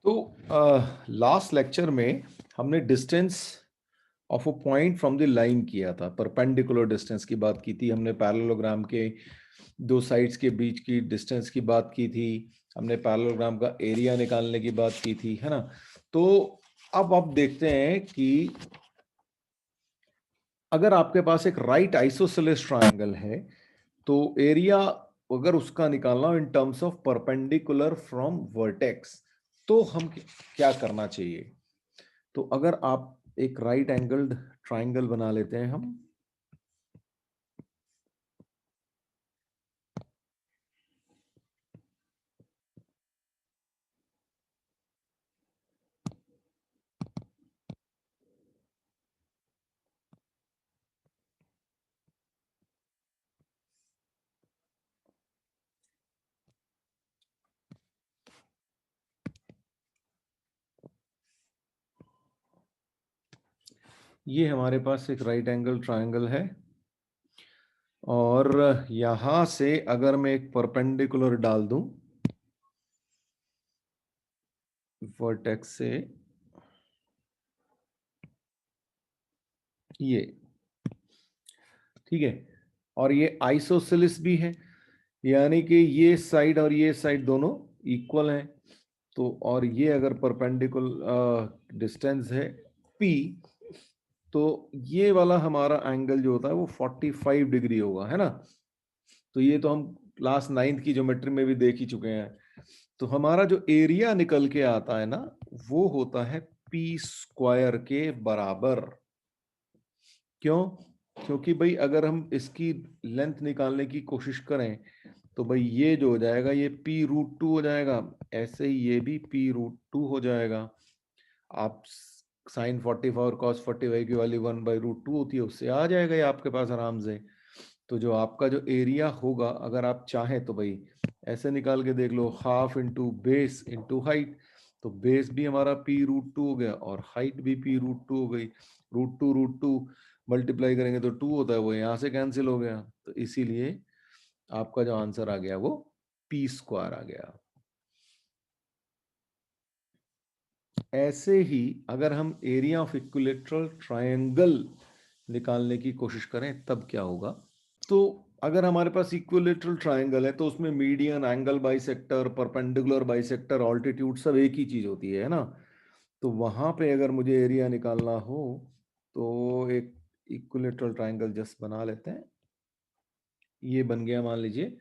तो last lecture में हमने distance of a point from the line किया था, परपेंडिकुलर डिस्टेंस की बात की थी हमने, पैरेललोग्राम के दो साइड्स के बीच की डिस्टेंस की बात की थी हमने, पैरेललोग्राम का एरिया निकालने की बात की थी, है ना। तो अब आप देखते हैं कि अगर आपके पास एक राइट आइसोसेलेस ट्रायंगल है तो एरिया अगर उसका निकालना हो in terms of perpendicular from vertex, तो हम क्या करना चाहिए। तो अगर आप एक राइट एंगल्ड ट्राइंगल बना लेते हैं हम, ये हमारे पास एक राइट एंगल ट्राइंगल है और यहां से अगर मैं एक परपेंडिकुलर डाल दूं वर्टेक्स से, ये ठीक है, और ये आइसोसेलेस भी है, यानी कि ये साइड और ये साइड दोनों इक्वल हैं। तो और ये अगर परपेंडिकुलर डिस्टेंस है P, तो ये वाला हमारा एंगल जो होता है वो 45 डिग्री होगा, है ना। तो ये तो हम क्लास 9th की ज्योमेट्री में भी देख ही चुके हैं। तो हमारा जो एरिया निकल के आता है ना, वो होता है पी स्क्वायर के बराबर। क्यों? क्योंकि भाई अगर हम इसकी लेंथ निकालने की कोशिश करें तो भाई ये जो हो जाएगा ये p√2 हो जाएगा, ऐसे ही ये भी p√2 हो जाएगा। आप साइन 45 और कॉस 45 की वाली 1/√2 होती है, उससे आ जाएगा ये आपके पास आराम से। तो जो आपका जो एरिया होगा, अगर आप चाहें तो भाई ऐसे निकाल के देख लो, half into base into height. तो बेस भी हमारा p√2 हो गया और हाइट भी p√2 हो गई। √2 मल्टीप्लाई करेंगे तो 2 होता है, वो यहाँ से कैंसिल हो गया। तो इसीलिए आपका जो आंसर आ गया वो p स्क्वायर आ गया। ऐसे ही अगर हम एरिया ऑफ इक्विलेटरल ट्रायंगल निकालने की कोशिश करें तब क्या होगा। तो अगर हमारे पास इक्विलेटरल ट्रायंगल है तो उसमें median, angle bisector, perpendicular bisector, altitude सब एक ही चीज होती है ना। तो वहां पे अगर मुझे एरिया निकालना हो तो एक इक्विलेटरल ट्रायंगल जस्ट बना लेते हैं। ये बन गया मान लीजिए।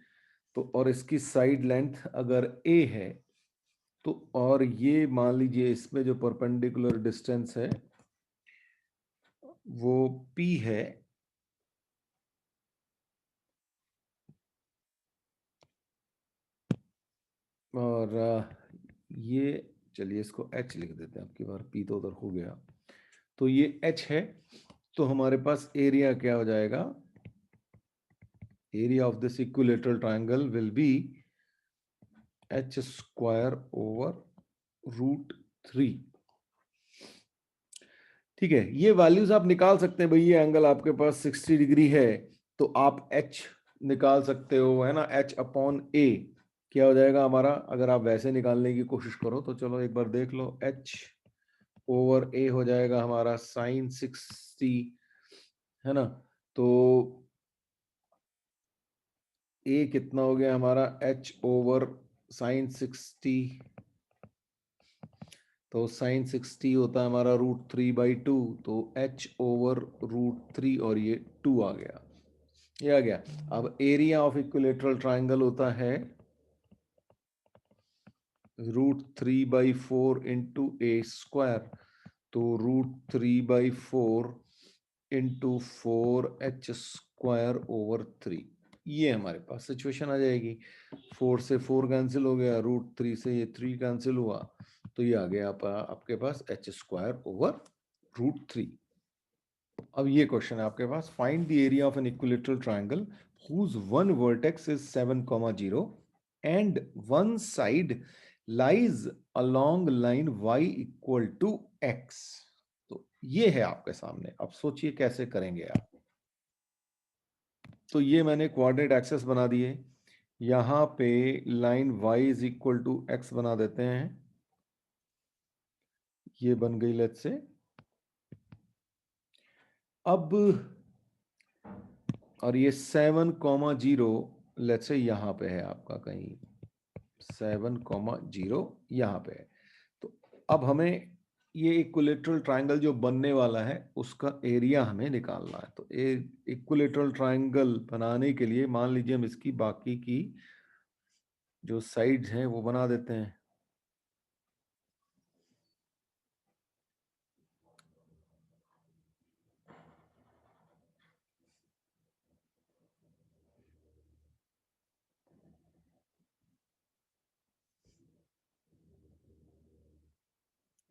तो और इसकी साइड लेंथ अगर a है तो, और ये मान लीजिए इसमें जो परपेंडिकुलर डिस्टेंस है वो p है, और ये चलिए इसको h लिख देते हैं, आपकी बार p तो उधर हो गया। तो ये h है, तो हमारे पास एरिया क्या हो जाएगा, area of this equilateral triangle will be h square over √3। ठीक है, ये वैल्यूज आप निकाल सकते हैं भाई। ये एंगल आपके पास 60 डिग्री है तो आप h निकाल सकते हो, है ना। h अपॉन a क्या हो जाएगा हमारा, अगर आप वैसे निकालने की कोशिश करो तो चलो एक बार देख लो। h ओवर a हो जाएगा हमारा साइन 60, है ना। तो a कितना हो गया हमारा, h ओवर साइन 60, तो साइन 60 होता है हमारा √3/2, तो h ओवर √3 और ये 2 आ गया, ये आ गया। अब एरिया ऑफ इक्विलेटरल ट्रायंगल होता है √3/4 इंटू a स्क्वायर, तो √3/4 इंटू 4h स्क्वायर ओवर 3। ये हमारे पास सिचुएशन आ जाएगी। 4 से 4 कैंसिल हो गया, √3 से ये 3 कैंसिल हुआ, तो ये आ गया आपके पास h स्क्वायर ओवर √3। अब ये क्वेश्चन है आपके पास, find the area of an equilateral triangle whose one vertex is 7,0 and one side lies along line y equal to x। तो ये है आपके सामने, अब सोचिए कैसे करेंगे आप। तो ये मैंने कोऑर्डिनेट एक्सेस बना दिए, यहाँ पे line y is equal to x बना देते हैं, ये बन गई लेट्स से। अब और ये 7,0 लेट्स से यहाँ पे है आपका, कहीं 7,0 यहाँ पे है। तो अब हमें ये इक्विलेटरल ट्रायंगल जो बनने वाला है उसका एरिया हमें निकालना है। तो इक्विलेटरल ट्रायंगल बनाने के लिए मान लीजिए हम इसकी बाकी की जो साइड्स हैं वो बना देते हैं।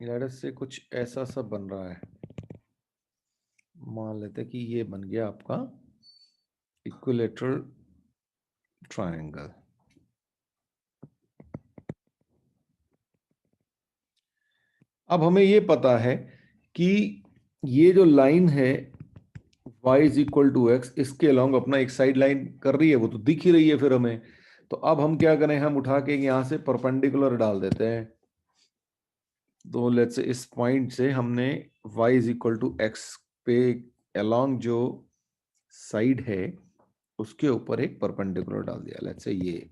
लेट्स से कुछ ऐसा सब बन रहा है। मान लेते हैं कि ये बन गया आपका इक्विलेटरल ट्रायंगल। अब हमें ये पता है कि ये जो लाइन है y is equal to x, इसके अलोंग अपना एक साइड लाइन कर रही है, वो तो दिख ही रही है फिर हमें। तो अब हम क्या करें, हम उठा के यहां से परपेंडिकुलर डाल देते हैं। तो लेट्स से इस पॉइंट से हमने y is equal to x पे अलोंग जो साइड है उसके ऊपर एक परपेंडिकुलर डाल दिया। लेट्स से ये,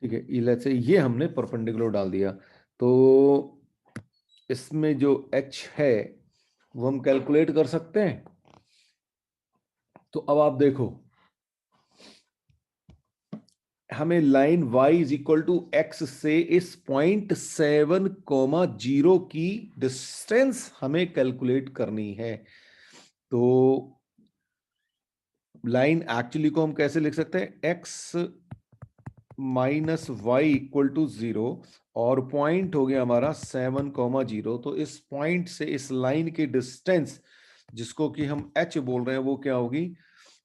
ठीक है, लेट्स से ये हमने परपेंडिकुलर डाल दिया। तो इसमें जो h है वो हम कैलकुलेट कर सकते हैं। तो अब आप देखो, हमें line y is equal to x से इस पॉइंट 7,0 की डिस्टेंस हमें कैलकुलेट करनी है। तो लाइन एक्चुअली को हम कैसे लिख सकते हैं, x minus y equal to 0 और पॉइंट हो गया हमारा 7,0। तो इस पॉइंट से इस लाइन की डिस्टेंस जिसको कि हम h बोल रहे हैं वो क्या होगी,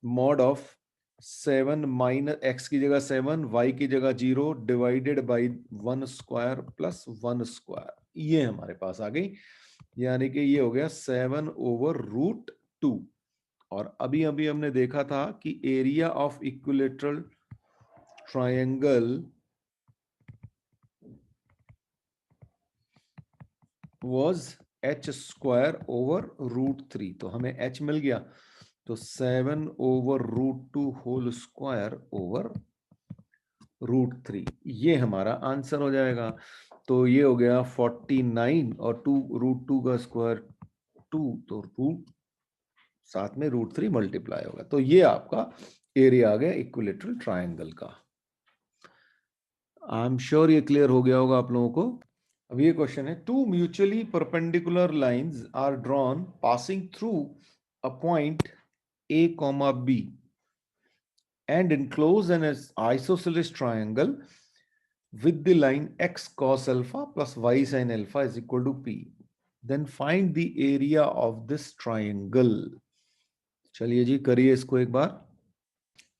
मॉड ऑफ 7 माइनस एक्स की जगह 7, y की जगह 0 divided by 1 square plus 1 square, ये हमारे पास आ गई। यानी कि ये हो गया 7/√2। और अभी अभी हमने देखा था कि area of equilateral triangle was h² / √3। तो हमें h मिल गया, तो 7/√2 होल स्क्वायर ओवर √3, ये हमारा आंसर हो जाएगा। तो ये हो गया 49 और 2√2 का स्क्वायर 2, तो रूट साथ में √3 मल्टीप्लाई होगा। तो ये आपका एरिया आ गया इक्विलेटरल ट्रायंगल का। आई एम श्योर ये क्लियर हो गया होगा आप लोगों को। अब ये क्वेश्चन है, two mutually perpendicular lines are drawn passing through a point A comma B and enclose an isosceles triangle with the line x cos alpha plus y sin alpha is equal to p. Then find the area of this triangle. चलिए जी करिए इसको एक बार।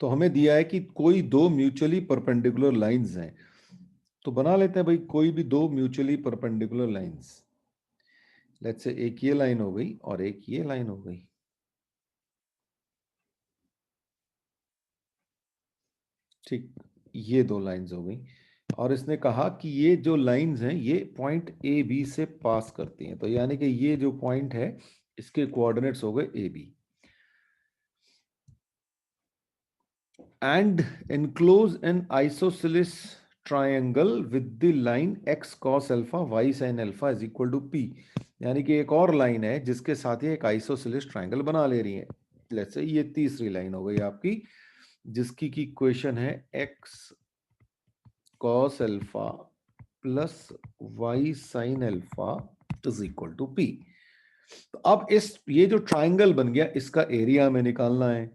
तो हमें दिया है कि कोई दो म्यूचुअली परपेंडिकुलर लाइंस हैं, तो बना लेते हैं भाई कोई भी दो mutually perpendicular lines. Let's say एक ये लाइन हो गई और एक ये लाइन हो गई। ठीक, ये दो लाइंस हो गई। और इसने कहा कि ये जो लाइंस हैं ये पॉइंट ए बी से पास करती हैं। तो यानी कि ये जो पॉइंट है इसके कोऑर्डिनेट्स हो गए A B. And enclose an isosceles triangle with the line x cos alpha y sin alpha is equal to p। यानी कि एक और लाइन है जिसके साथ ही एक आइसोसेलेस ट्रायंगल बना ले रही है। लेट्स से ये तीसरी लाइन हो गई आपकी, जिसकी की इक्वेशन है x cos alpha plus y sin alpha is equal to p। तो अब इस ये जो ट्रायंगल बन गया इसका एरिया हमें निकालना है।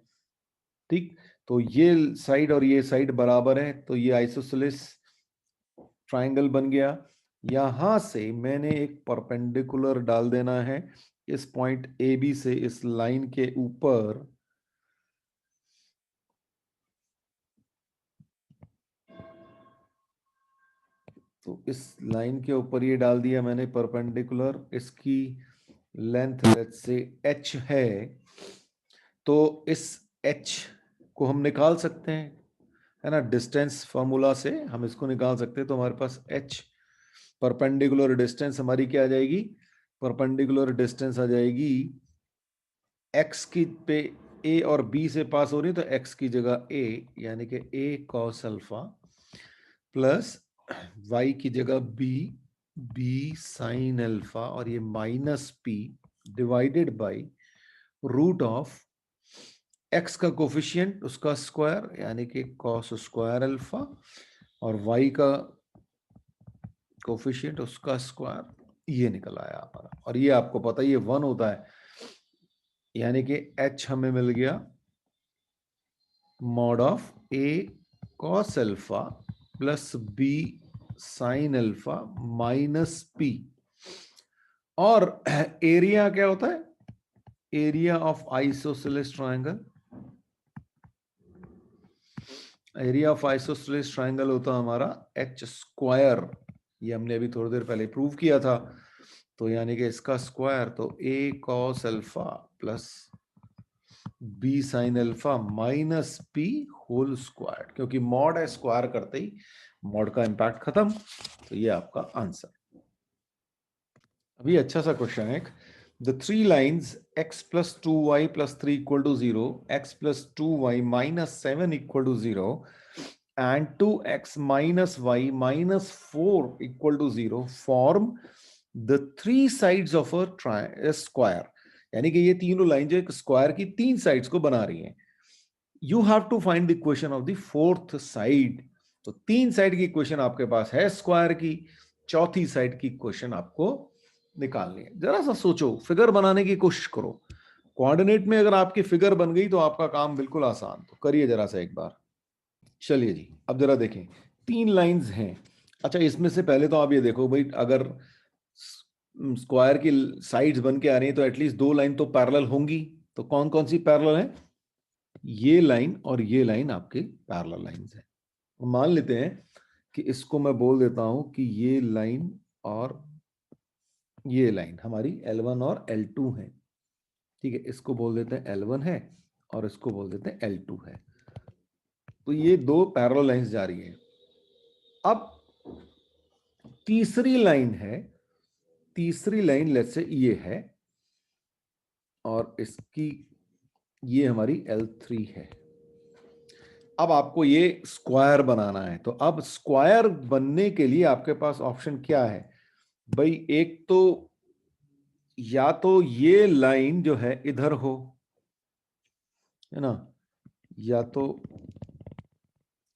ठीक, तो ये साइड और ये साइड बराबर है, तो ये आइसोसेलेस ट्रायंगल बन गया। यहां से मैंने एक परपेंडिकुलर डाल देना है इस पॉइंट ए बी से इस लाइन के ऊपर। तो इस लाइन के ऊपर ये डाल दिया मैंने परपेंडिकुलर। इसकी लेंथ लेट्स से h है, तो इस h को हम निकाल सकते हैं, है ना, डिस्टेंस फॉर्मूला से हम इसको निकाल सकते हैं। तो हमारे पास h परपेंडिकुलर डिस्टेंस हमारी क्या आ जाएगी, परपेंडिकुलर डिस्टेंस आ जाएगी x की पे a और b से पास हो रही है तो x की जगह a यानी कि a cos alpha plus y की जगह b sin अल्फा और ये minus p divided by root of x का कोफिशिएंट उसका स्क्वायर यानी कि cos स्क्वायर अल्फा और y का कोफिशिएंट उसका स्क्वायर, ये निकल आया हमारा। और ये आपको पता है ये 1 होता है, यानी कि h हमें मिल गया mod of a cos alpha plus b sin alpha minus p। और एरिया क्या होता है, area of isosceles triangle, area of isosceles triangle होता है हमारा h स्क्वायर, ये हमने अभी थोड़ी देर पहले प्रूव किया था। तो यानी कि इसका स्क्वायर तो a cos alpha plus b sin alpha minus p whole square, क्योंकि मॉड है स्क्वायर करते ही मॉड का इंपैक्ट खत्म। तो ये आपका आंसर। अभी अच्छा सा क्वेश्चन है, the three lines x plus 2y plus 3 equal to 0, x plus 2y minus 7 equal to 0 and 2x minus y minus 4 equal to 0 form the three sides of a square। यानी कि ये तीनों line जो एक square की तीन sides को बना रही हैं। You have to find the equation of the fourth side. तो तीन साइड की इक्वेशन आपके पास है स्क्वायर की, चौथी साइड की इक्वेशन आपको निकालनी है। जरा सा सोचो, फिगर बनाने की कोशिश करो। कोऑर्डिनेट में अगर आपकी फिगर बन गई तो आपका काम बिल्कुल आसान। तो करिए जरा सा एक बार। चलिए जी, अब जरा देखें, तीन लाइंस हैं। अच्छा, इसमें से पहले तो आप ये देखो भाई, अगर स्क्वायर की साइड्स बन के आ रही हैं तो एटलीस्ट दो लाइन तो पैरेलल होंगी। तो कौन कौन सी पैरेलल है, ये लाइन और ये लाइन आपके पैरेलल लाइंस है। मान लेते हैं कि इसको मैं बोल देता हूं कि ये लाइन और ये लाइन हमारी L1 और L2 है। ठीक है, इसको बोल देते हैं L1 है और इसको बोल देते हैं L2 है। तो ये दो पैरेलल लाइंस जा रही है। अब तीसरी लाइन है, तीसरी लाइन लेट्स से ये है और इसकी ये हमारी L3 है। अब आपको ये स्क्वायर बनाना है। तो अब स्क्वायर बनने के लिए आपके पास ऑप्शन क्या है भाई, एक तो या तो ये लाइन जो है इधर हो, है ना, या तो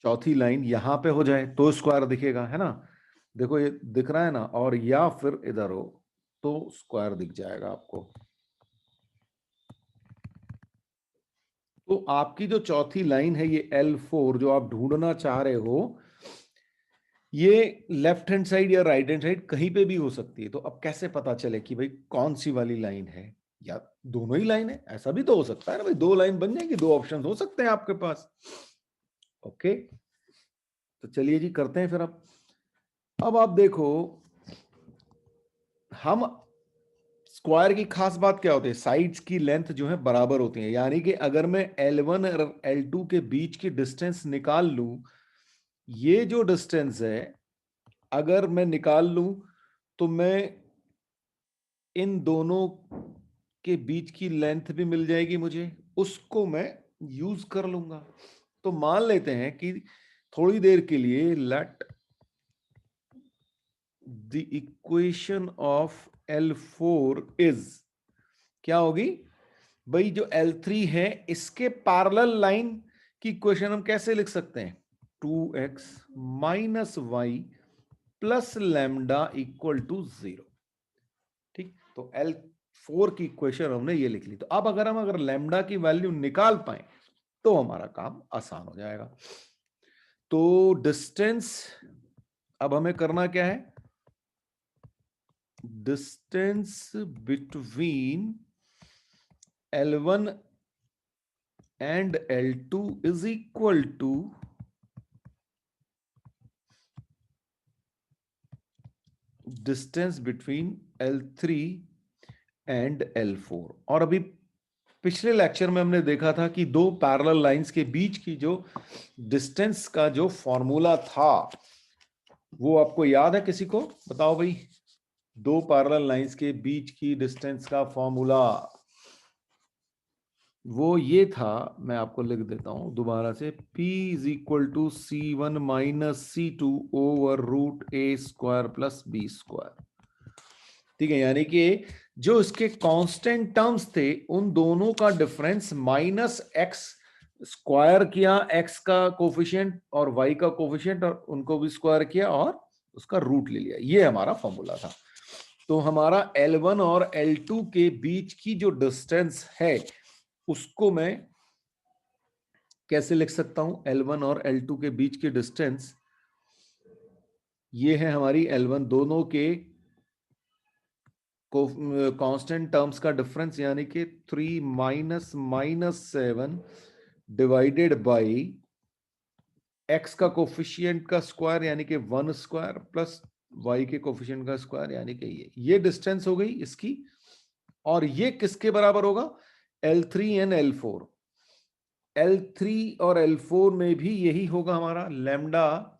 चौथी लाइन यहां पे हो जाए तो स्क्वायर दिखेगा, है ना। देखो ये दिख रहा है ना, और या फिर इधर हो तो स्क्वायर दिख जाएगा आपको। तो आपकी जो चौथी लाइन है ये L4 जो आप ढूंढना चाह रहे हो, ये लेफ्ट हैंड साइड या राइट हैंड साइड कहीं पे भी हो सकती है। तो अब कैसे पता चले कि भाई कौन सी वाली लाइन है, या दोनों ही लाइन है, ऐसा भी तो हो सकता है ना भाई, दो लाइन बन जाएगी, दो ऑप्शन हो सकते हैं आपके पास। ओके, तो चलिए जी करते हैं फिर। अब आप देखो, हम स्क्वायर की खास बात क्या होती है, साइड्स की लेंथ जो है बराबर होती है। यानी कि अगर मैं L1 और L2 के बीच की डिस्टेंस निकाल लूं, ये जो डिस्टेंस है अगर मैं निकाल लूं तो मैं इन दोनों के बीच की लेंथ भी मिल जाएगी मुझे, उसको मैं यूज कर लूंगा। तो मान लेते हैं कि थोड़ी देर के लिए let the equation of L4 is, क्या होगी भाई, जो L3 है इसके पैरेलल लाइन की इक्वेशन हम कैसे लिख सकते हैं, 2x minus y plus lambda equal to 0। ठीक, तो L4 की इक्वेशन हमने ये लिख ली। तो अब अगर लैम्डा की वैल्यू निकाल पाए तो हमारा काम आसान हो जाएगा। तो डिस्टेंस अब हमें करना क्या है, distance between L1 and L2 is equal to distance between L3 and L4। और अभी पिछले लेक्चर में हमने देखा था कि दो पैरेलल लाइंस के बीच की जो डिस्टेंस का जो फॉर्मूला था वो आपको याद है किसी को? बताओ भाई, दो पैरेलल लाइंस के बीच की डिस्टेंस का फॉर्मूला वो ये था, मैं आपको लिख देता हूं दोबारा से, P is equal to C1 minus C2 over root A square plus B square. ठीक है, यानी कि जो इसके कांस्टेंट टर्म्स थे उन दोनों का डिफरेंस माइनस एक्स स्क्वायर किया, एक्स का कोफिशिएंट और वाई का कोफिशिएंट, और उनको भी स्क्वायर किया और उसका रूट ले लिया। ये हमारा फॉर्मूला था। तो हमारा L1 और L2 के बीच की जो डिस्टेंस है उसको मैं कैसे लिख सकता हूं? L1 और L2 के बीच की डिस्टेंस ये है हमारी L1, दोनों के कांस्टेंट टर्म्स का डिफरेंस, यानी कि 3 minus minus 7 divided by x का कोफिशिएंट का स्क्वायर यानी कि 1 स्क्वायर प्लस वाई के कोफिशिएंट का स्क्वायर यानी कि ये डिस्टेंस हो गई इसकी। और ये किसके बराबर होगा? L3 and L4। L3 और L4 में भी यही होगा हमारा लैम्डा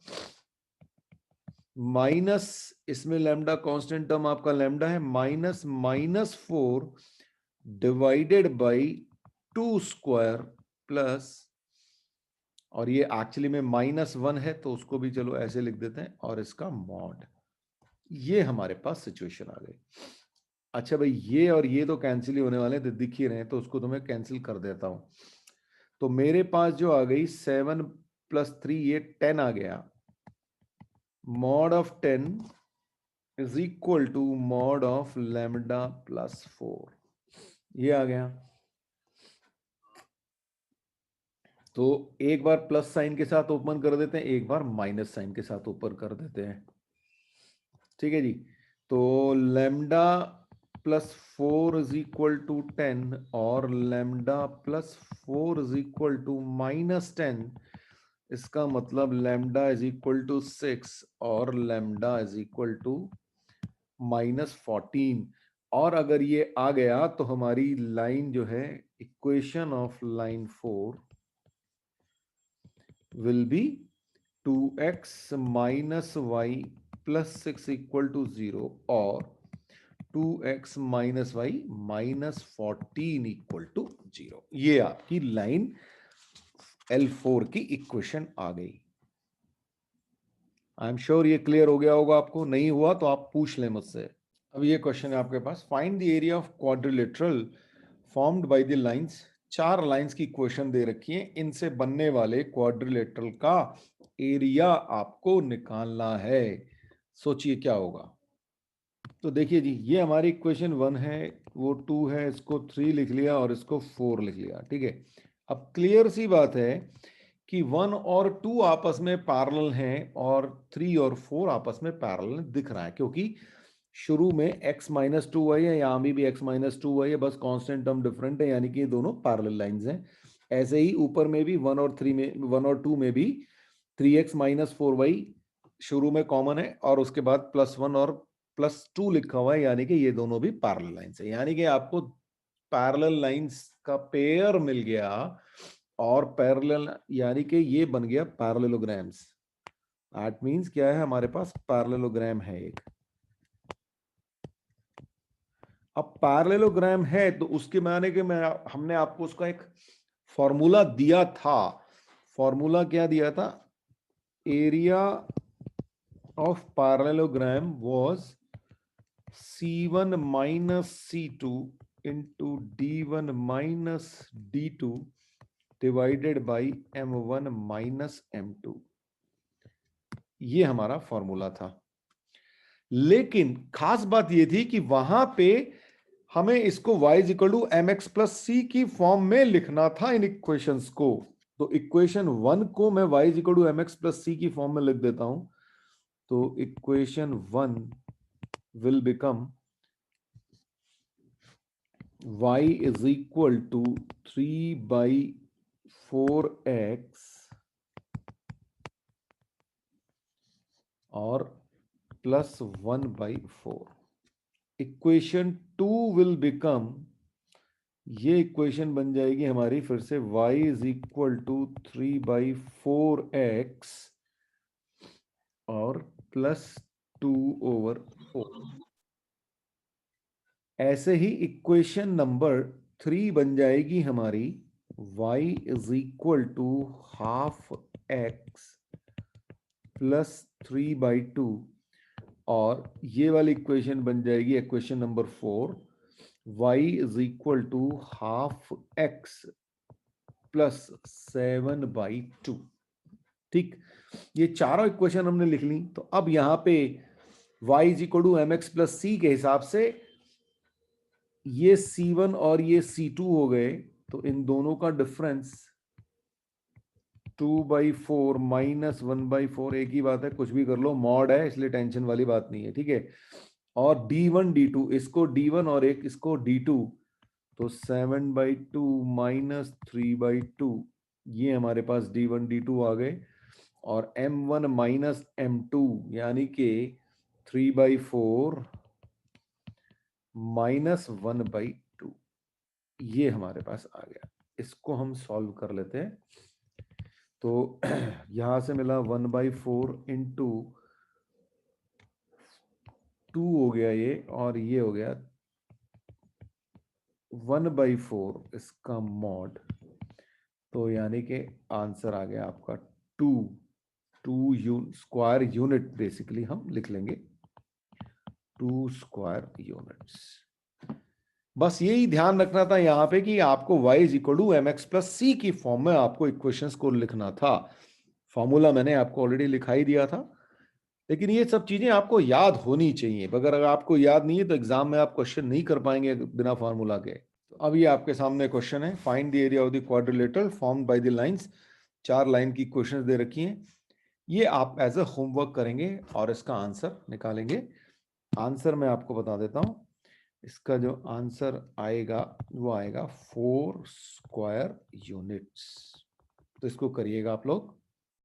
माइनस, इसमें लैम्डा कांस्टेंट टर्म आपका लैम्डा है, minus minus 4 divided by 2 square plus, और ये एक्चुअली में -1 है तो उसको भी चलो ऐसे लिख देते हैं, और इसका मॉड। ये हमारे पास सिचुएशन आ गई। अच्छा भाई, ये और ये तो कैंसिल ही होने वाले हैं, दिख ही रहे हैं, तो उसको तो मैं कैंसिल कर देता हूं। तो मेरे पास जो आ गई 7 प्लस 3, ये 10 आ गया। Mod of 10 is equal to mod of lambda plus 4, ये आ गया। तो एक बार प्लस साइन के साथ ओपन कर देते हैं, एक बार माइनस साइन के साथ ओपन कर देते हैं। ठीक है जी। तो lambda plus 4 is equal to 10 और lambda plus 4 is equal to -10, इसका मतलब लैम्डा इज इक्वल टू 6 और लैम्डा इज इक्वल टू -14। और अगर ये आ गया तो हमारी लाइन जो है, equation of line 4 will be 2x minus y plus 6 equal to 0 और 2x minus y minus 14 equal to 0। ये आपकी लाइन L4 की इक्वेशन आ गई। आई एम श्योर ये क्लियर हो गया होगा आपको। नहीं हुआ तो आप पूछ लें मुझसे। अब ये क्वेश्चन है आपके पास, find the area of quadrilateral formed by the lines. 4 lines की क्वेश्चन दे रखी है, इनसे बनने वाले क्वाड्रिलेटरल का एरिया आपको निकालना है। सोचिए क्या होगा। तो देखिए जी, ये हमारी इक्वेशन 1 है, वो 2 है, इसको 3 लिख लिया और इसको 4 लिख लिया। ठीक है, अब क्लियर सी बात है कि 1 और 2 आपस में पैरेलल हैं और 3 और 4 आपस में पैरेलल दिख रहा है, क्योंकि शुरू में x माइनस 2y है, यहाँ भी x माइनस 2y है, बस कांस्टेंट टर्म डिफरेंट है, यानी कि ये दोनों पैरेलल लाइंस हैं। ऐसे ही ऊपर में भी 1 और 3 में, 1 और 2 में भी 3x माइनस 4y शुरू में कॉमन है और उसके बाद +1 और +2 लिखा हुआ है, यानी कि ये दोनों भी पैरेलल लाइंस है। यानी कि आपको पैरेलल लाइंस का पेयर मिल गया, और पैरेलल यानी कि ये बन गया पैरेललोग्राम्स। दैट मींस क्या है, हमारे पास पैरेललोग्राम है एक। अब पैरेललोग्राम है तो उसके माने के मैं, हमने आपको उसका एक फॉर्मूला दिया था। फॉर्मूला क्या दिया था? Area of parallelogram was C1 minus C2 into D1 minus D2 divided by M1 minus M2। ये हमारा फॉर्मूला था। लेकिन खास बात ये थी कि वहां पे हमें इसको y is equal to M X plus C की फॉर्म में लिखना था इन इक्वेशंस को। तो इक्वेशन 1 को मैं y is equal to M X plus C की फॉर्म में लिख देता हूं। तो equation 1 will become y is equal to 3/4x और +1/4। इक्वेशन 2 विल बिकम, ये इक्वेशन बन जाएगी हमारी फिर से y is equal to 3/4x और प्लस 2/4। ऐसे ही इक्वेशन नंबर 3 बन जाएगी हमारी y is equal to half x plus 3/2, और ये वाली इक्वेशन बन जाएगी equation number 4, y is equal to half x plus 7/2। ठीक, ये चारों इक्वेशन हमने लिख ली। तो अब यहां पे y is equal to M X plus C के हिसाब से ये C1 और ये C2 हो गए, तो इन दोनों का डिफरेंस 2/4 माइनस 1/4, एक ही बात है, कुछ भी कर लो, मॉड है इसलिए टेंशन वाली बात नहीं है। ठीक है, और D1 D2, इसको D1 और एक इसको D2, तो 7/2 माइनस 3/2, ये हमारे पास D1 D2 आ गए। और M1 माइनस M2 यानी कि 3/4 माइनस 1/2, ये हमारे पास आ गया। इसको हम सॉल्व कर लेते हैं। तो यहां से मिला 1/4 इंटू 2 हो गया ये, और ये हो गया 1/4 इसका मॉड, तो यानी कि आंसर आ गया आपका 2 स्क्वायर यूनिट, बेसिकली हम लिख लेंगे 2 स्क्वायर यूनिट्स। बस यही ध्यान रखना था यहाँ पे कि आपको y is equal to M X plus C की फॉर्म में आपको इक्वेशंस को लिखना था। फॉर्मूला मैंने आपको ऑलरेडी लिखाई दिया था, लेकिन ये सब चीजें आपको याद होनी चाहिए। अगर आपको याद नहीं है तो एग्जाम में आप क्वेश्चन नहीं कर पाएंगे बिना फार्मूला के। तो अब ये आपके सामने क्वेश्चन है, find the area of the quadrilateral formed by the lines. 4 line की क्वेश्चन दे रखी हैं, ये आप एज अ होमवर्क करेंगे और इसका आंसर निकालेंगे। आंसर मैं आपको बता देता हूं, इसका जो आंसर आएगा वो आएगा 4 स्क्वायर यूनिट्स। तो इसको करिएगा आप लोग।